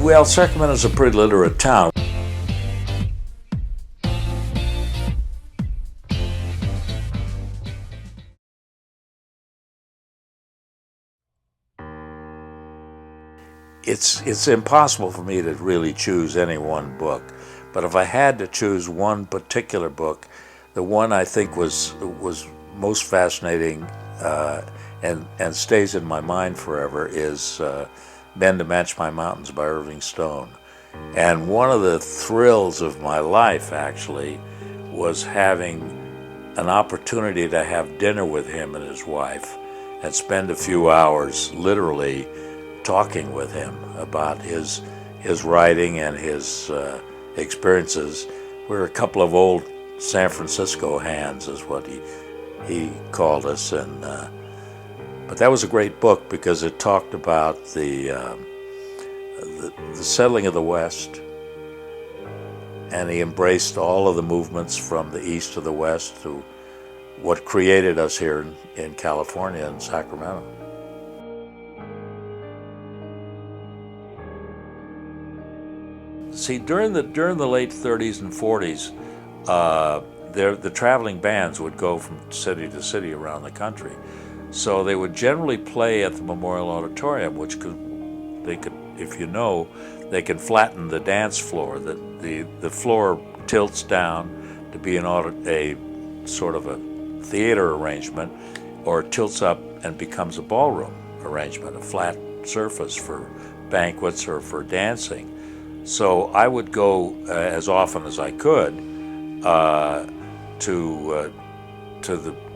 Well, Sacramento's a pretty literate town. It's impossible for me to really choose any one book, but if I had to choose one particular book, the one I think was most fascinating and stays in my mind forever is Men to Match My Mountains by Irving Stone. And one of the thrills of my life actually was having an opportunity to have dinner with him and his wife and spend a few hours literally talking with him about his writing and his experiences. We're a couple of old San Francisco hands, is what he called us, and but that was a great book because it talked about the settling of the West, and he embraced all of the movements from the East to the West to what created us here in California and Sacramento. See, during the late 30s and 40s, the traveling bands would go from city to city around the country. So they would generally play at the Memorial Auditorium, which they could, if you know, they can flatten the dance floor. The floor tilts down to be a sort of a theater arrangement, or it tilts up and becomes a ballroom arrangement, a flat surface for banquets or for dancing. So I would go as often as I could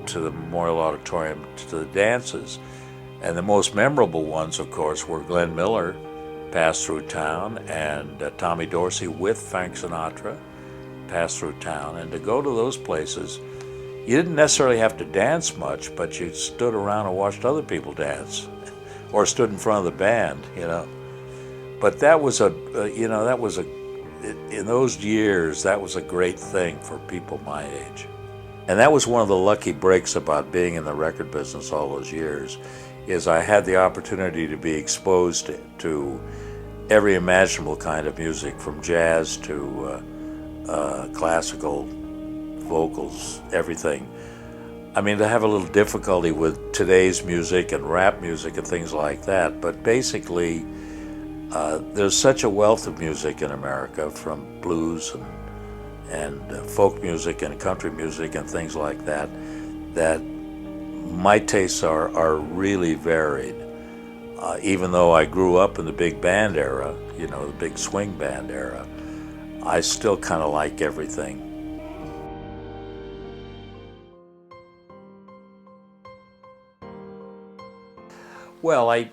to the Memorial Auditorium, to the dances. And the most memorable ones, of course, were Glenn Miller passed through town, and Tommy Dorsey with Frank Sinatra passed through town. And to go to those places, you didn't necessarily have to dance much, but you stood around and watched other people dance, or stood in front of the band, you know. But that was in those years, that was a great thing for people my age. And that was one of the lucky breaks about being in the record business all those years, is I had the opportunity to be exposed to every imaginable kind of music, from jazz to classical, vocals, everything. I mean, to have a little difficulty with today's music and rap music and things like that, but basically, there's such a wealth of music in America, from blues and folk music and country music and things like that, that my tastes are really varied. Even though I grew up in the big band era, you know, the big swing band era, I still kind of like everything. Well, I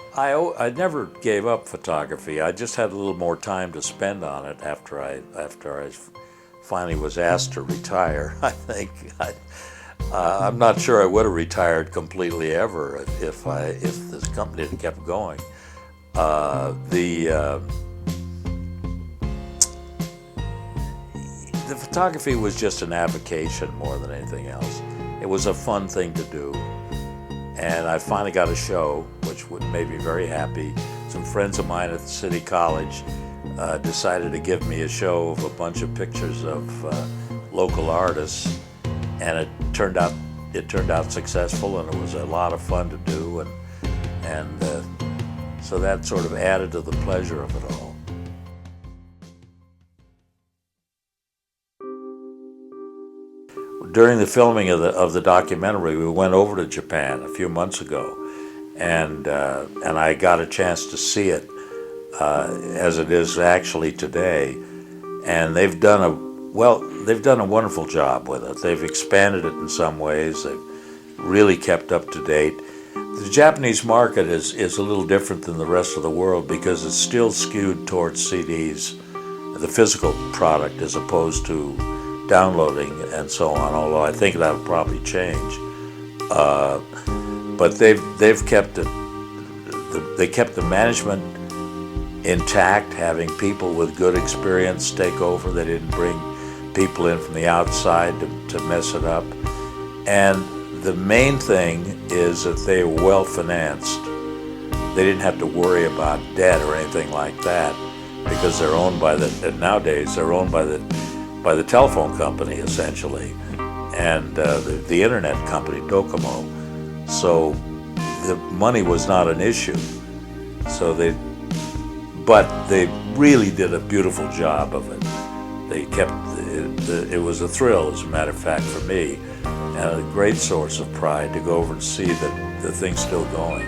never gave up photography. I just had a little more time to spend on it after I finally was asked to retire. I think I'm not sure I would have retired completely ever if this company had kept going. The photography was just an avocation more than anything else. It was a fun thing to do. And I finally got a show, which made me very happy. Some friends of mine at the City College decided to give me a show of a bunch of pictures of local artists, and it turned out successful, and it was a lot of fun to do, and so that sort of added to the pleasure of it all. During the filming of the documentary, we went over to Japan a few months ago, and I got a chance to see it as it is actually today. And they've done a wonderful job with it. They've expanded it in some ways. They've really kept up to date. The Japanese market is a little different than the rest of the world because it's still skewed towards CDs, the physical product, as opposed to downloading and so on, although I think that'll probably change. But they've kept it. They kept the management intact, having people with good experience take over. They didn't bring people in from the outside to mess it up. And the main thing is that they were well financed. They didn't have to worry about debt or anything like that, because they're owned by and nowadays they're owned by the telephone company essentially, and the internet company Docomo. So the money was not an issue. So but they really did a beautiful job of it. They kept it was a thrill, as a matter of fact, for me, and a great source of pride to go over and see that the thing's still going.